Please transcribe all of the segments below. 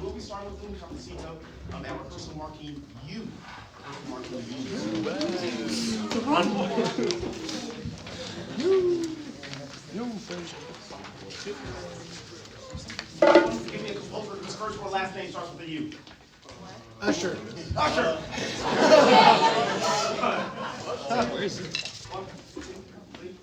we'll be starting with the Cafecito and rehearsal marking you. Rehearsal marking Give me a composer whose first or last name starts with a U. Usher. Usher. Where is he? 1, 2, 3.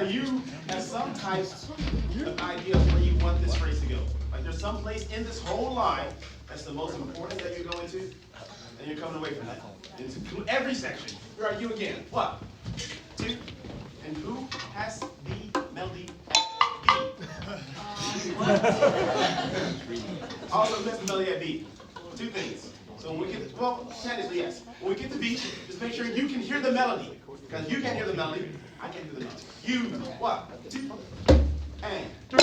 You have some type of idea of where you want this phrase to go. Like there's some place in this whole line that's the most important that you're going to, and you're coming away from that. Into every section. Where are you again? 1, 2, and who has the melody at B? Also, who has the melody at B? 2 things. So when we get, well, technically yes. When we get to B, just make sure you can hear the melody. Because you can't hear the melody, I can't hear the melody. You, 1, 2, and 3.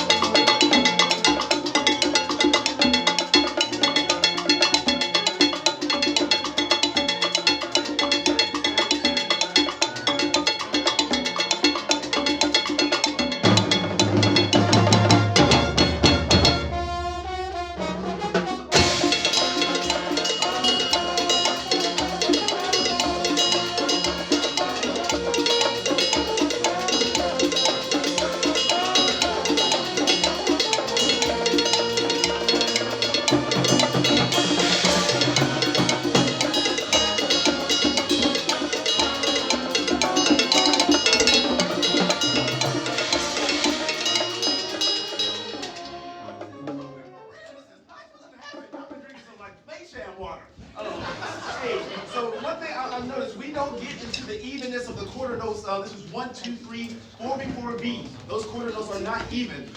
This is 1, 2, 3, 4 before B. Those quarter notes are not even.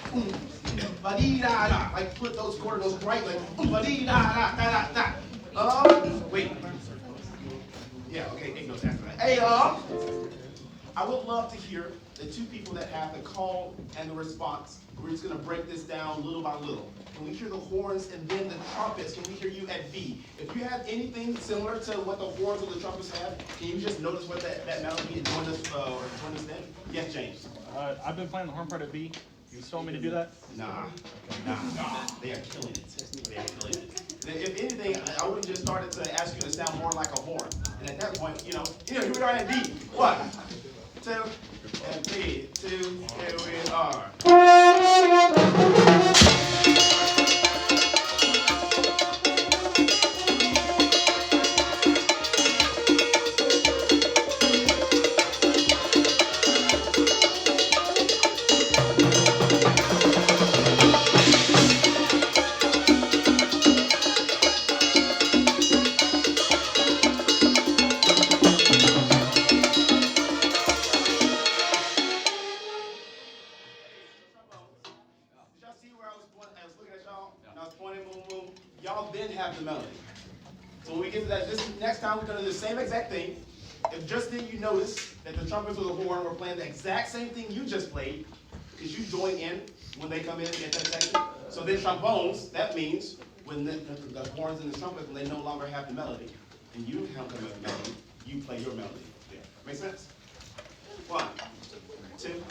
Ba-dee-da-da. Like put those quarter notes right, like ba-dee-da-da-da-da-da. Wait. Yeah, okay, 8 notes after that. Hey, I would love to hear the 2 people that have the call and the response. We're just going to break this down little by little. Can we hear the horns and then the trumpets? Can we hear you at B? If you have anything similar to what the horns or the trumpets have, can you just notice what that melody and join us then? Yes, James. I've been playing the horn part at B. You still want me to do that? Nah. They are killing it. They are killing it. If anything, I would have just started to ask you to sound more like a horn. And at that point, here we are at B. 1, 2, and B. 2, here we are. Y'all then have the melody. So when we get to that, next time we're going to do the same exact thing. If just then you notice that the trumpets or the horn were playing the exact same thing you just played, because you join in when they come in and get that section. So then trombones, that means when the horns and the trumpets, when they no longer have the melody, and you don't come with the melody, you play your melody. Yeah. Make sense? 1, 2,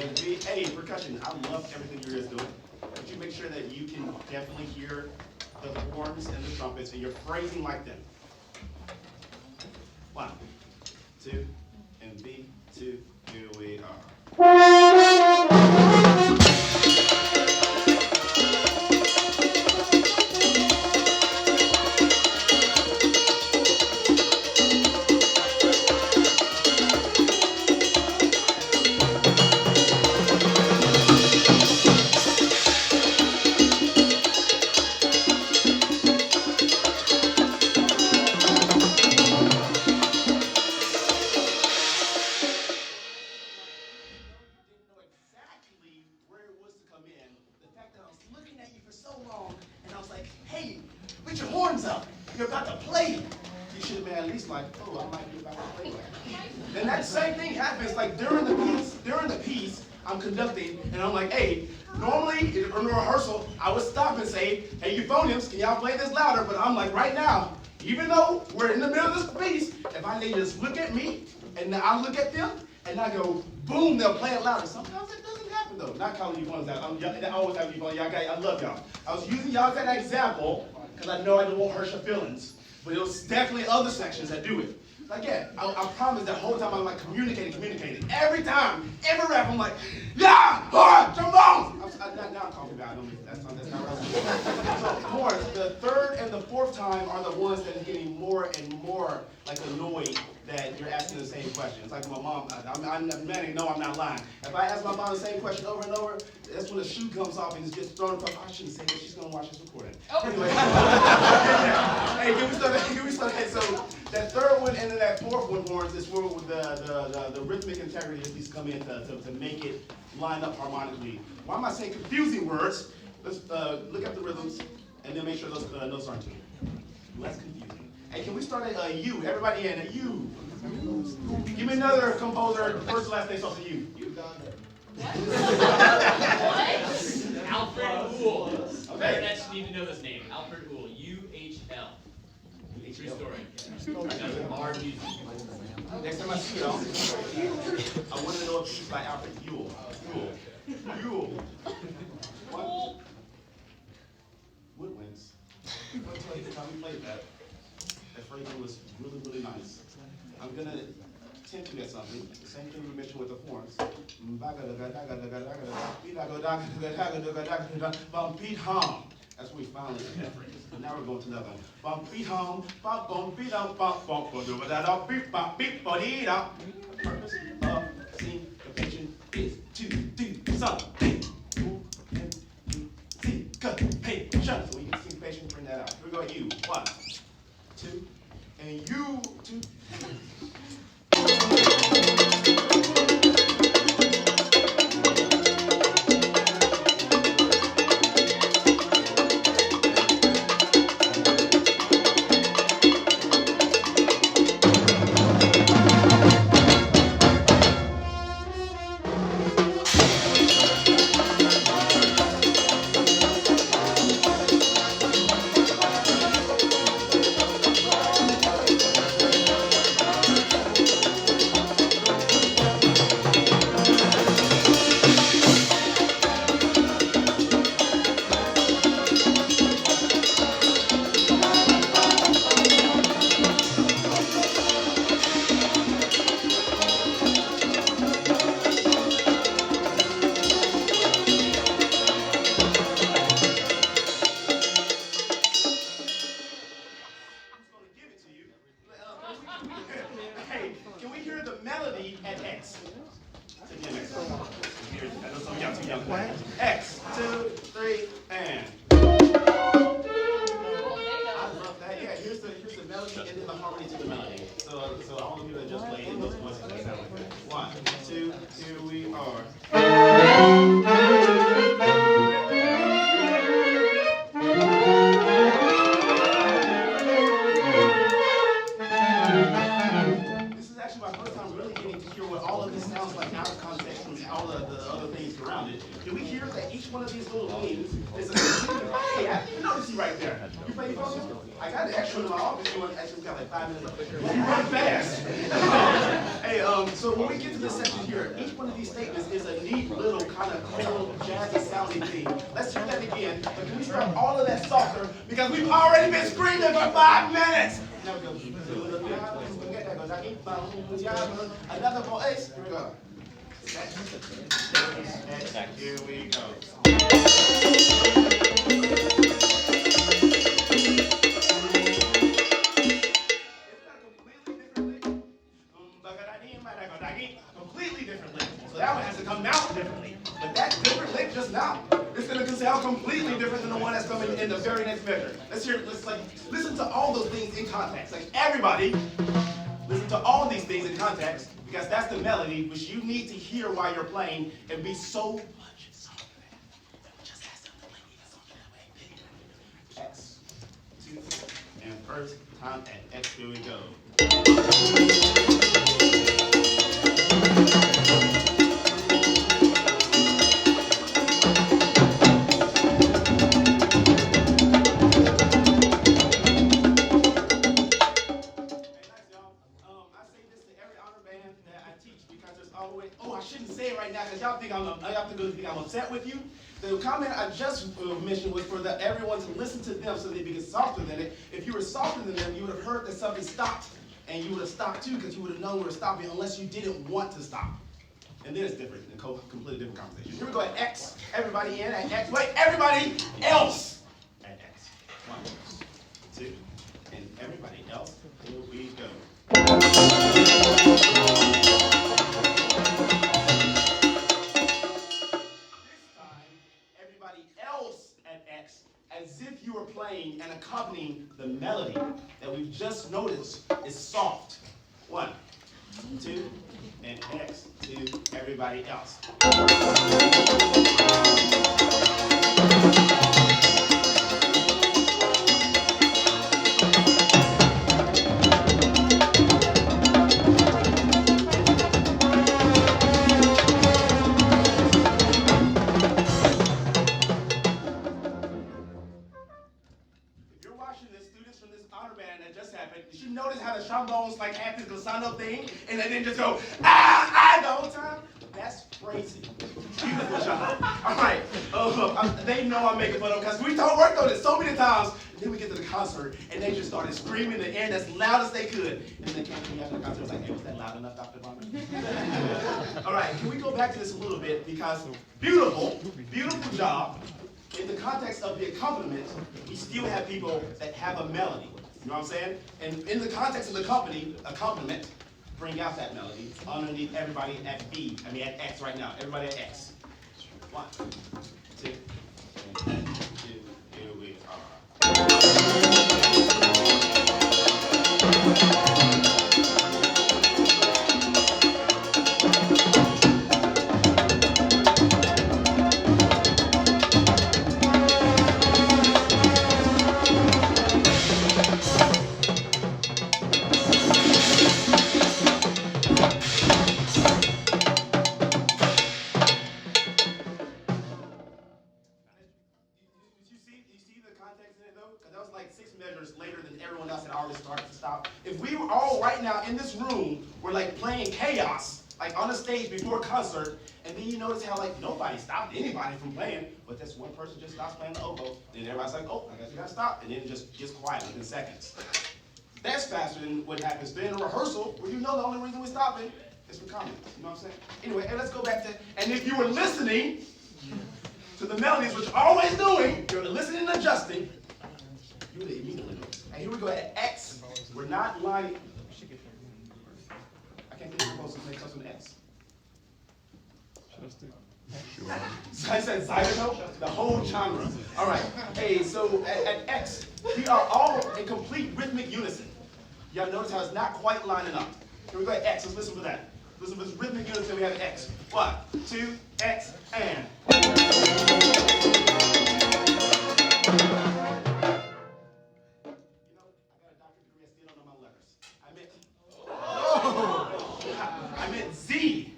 and B. Hey, percussion. I love everything you're just doing. But you make sure that you can definitely hear the horns and the trumpets, and you're phrasing like them. 1, 2, and B, 2, here we are. for so long, and I was like, hey, put your horns up. You're about to play. You should have been at least like, oh, I might be about to play. Then that same thing happens like during the piece, I'm conducting, and I'm like, hey, normally in rehearsal, I would stop and say, hey, euphoniums, can y'all play this louder? But I'm like, right now, even though we're in the middle of this piece, if I need to just look at me, and I look at them, and I go, boom, they'll play it louder. Sometimes it doesn't happen though. Not calling euphoniums out. I always have euphoniums. Y'all guys, I love y'all. I was using y'all as an example, because I know I don't hurt your feelings. But it was definitely other sections that do it. Like, yeah, I promise that whole time I'm like communicating. Every time, every rap, I'm like, yeah, hard, trombones. Now I'm talking about it. That's not right. So, horns, the third and the fourth time are the ones that are getting more and more like annoyed that you're asking the same question. It's like my mom, I'm no, I'm not lying. If I ask my mom the same question over and over, that's when the shoe comes off and it gets thrown across. I shouldn't say that, she's gonna watch this recording. Oh. Anyway. Hey, can we start? So that third one and then that fourth one, horns, is where the rhythmic integrity at least come in to make it line up harmonically. Why am I saying confusing words? Let's look at the rhythms and then make sure those notes aren't too less confusing. Hey, can we start at a U? Everybody in a U. Give me another composer, first and last name starts with U. You got it. Alfred Uhl. Okay. Internet need to know this name. Alfred Uhl. U-H-L. True story. Our music. Next time I see y'all, I want to know a piece by Alfred Uhl. Uhl. What? Woodwinds. I'll tell you the time we played that. That phrasing was really, really nice. I'm going to tempt you at something. The same thing we mentioned with the horns. Beat hum. That's what we finally did that phrase. And now we're going to another one. Bump beat hum, bump bump beat up, bump bump beep bump beep body da. The purpose of syncopation is to do something. Syncopation. So we use syncopation to bring that out. Here we go. You. 1, 2, and you 2. Hey, can we hear the melody at X? I know some of y'all too young. X, 2, 3, and. I love that. Yeah, here's the melody and then the harmony to the melody. So all of you that just played in those voices that sound like that. 1, 2, here we are. This is actually my first time really getting to hear what all of this sounds like out of context from all of the other things around it. Can we hear that each one of these little things is a hey, I didn't notice you right there. You play phone? I got an extra in my office. You actually got like 5 minutes left. You run fast. Hey, so when we get to this section here, each one of these statements is a neat little kind of cool, jazzy sounding thing. Let's hear that again. But can we start all of that softer? Because we've already been screaming for 5 minutes. Now we go. Another voice. Here we go. Here we go. Completely different lick. So that one has to come out differently. But that different lick just now, it's going to sound completely different than the one that's coming in the very next measure. Listen to all those things in context. Like everybody, listen to all these things in context, because that's the melody which you need to hear while you're playing and be so much softer than it just has something like even softer that way. And first time at X, here we go. Oh, I shouldn't say it right now because y'all think I'm upset with you. The comment I just mentioned was for everyone to listen to them so they become softer than it. If you were softer than them, you would have heard that something stopped, and you would have stopped too because you would have known we were stopping unless you didn't want to stop. And then it's different, a completely different conversation. Here we go at X. Everybody in at X. Wait, everybody else at X. 1, 2, and everybody else. Here we go. As if you were playing and accompanying the melody that we've just noticed is soft. 1, 2, and X to everybody else. Did you notice how the trombones like had this glissando thing and they didn't just go the whole time? That's crazy. Beautiful job. All right. They know I'm making fun of them because we worked on it so many times. And then we get to the concert and they just started screaming in the air as loud as they could. And they came to me after the concert. I was like, hey, was that loud enough, Dr. Bonner? All right. Can we go back to this a little bit because beautiful job. In the context of the accompaniment, we still have people that have a melody. You know what I'm saying? And in the context of the accompaniment, bring out that melody underneath everybody at at X right now. Everybody at X. 1, 2, and 2, here we are. If we were all right now in this room, we're like playing chaos, like on a stage before a concert, and then you notice how like nobody stopped anybody from playing, but this one person just stops playing the oboe, then everybody's like, oh, I guess we gotta stop, and then it just gets quiet within seconds. That's faster than what happens then in a rehearsal, where you know the only reason we're stopping is for comments. You know what I'm saying? Anyway, and let's go back to, and if you were listening to the melodies, which you're always doing, you're listening and adjusting, you would immediately know. And here we go at X. We're not lining. I can't think of the closest next to an X. So I said zygote, the whole genre. All right. Hey, so at X, we are all in complete rhythmic unison. Y'all notice how it's not quite lining up. Here we go at X. Let's listen for that. Listen for this rhythmic unison we have at X. 1, 2, X, and. I meant Z.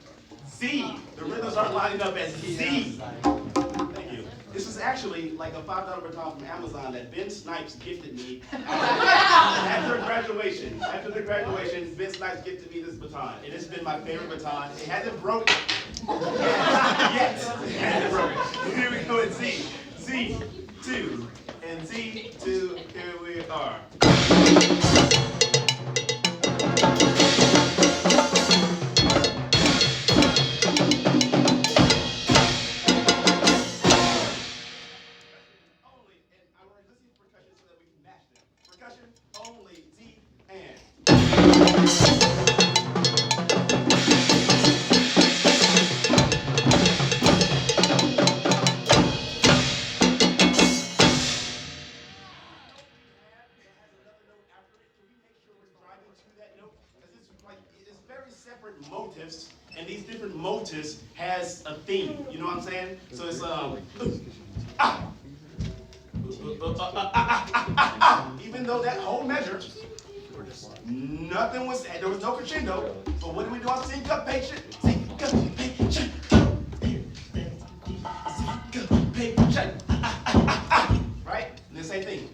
Z. The rhythms aren't lining up as Z. Thank you. This is actually like a $5 baton from Amazon that Ben Snipes gifted me after graduation. After the graduation, Ben Snipes gifted me this baton. And it's been my favorite baton. It hasn't broken yet. It hasn't broken. Here we go at Z. Z2 and Z2. Here we are. Motives, and these different motives has a theme. You know what I'm saying? So it's Even though that whole measure, nothing was said, there was no crescendo. But what do we do on syncopation? Syncopation. Syncopation. Right? And the same thing.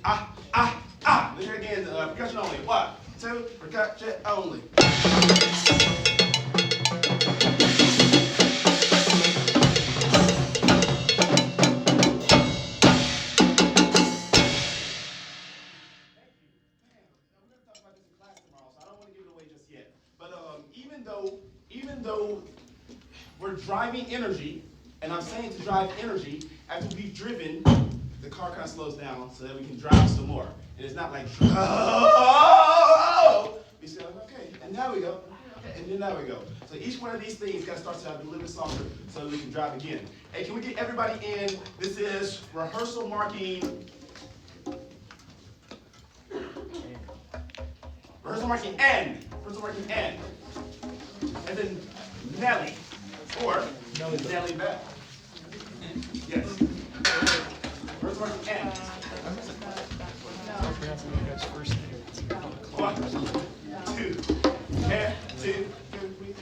Let's hear it again. Percussion only. 1, 2, percussion only. Even though we're driving energy, and I'm saying to drive energy, after we've driven, the car kind of slows down so that we can drive some more. And it's not like, oh, we say, okay, and now we go, okay, and then now we go. So each one of these things got to start to have a little bit softer so that we can drive again. Hey, can we get everybody in? This is rehearsal marking. Rehearsal marking N. Rehearsal marking N. And then Nelly, or Nelly Bell. Yes. Rehearsal marking N. 1, 2, and 2, 3.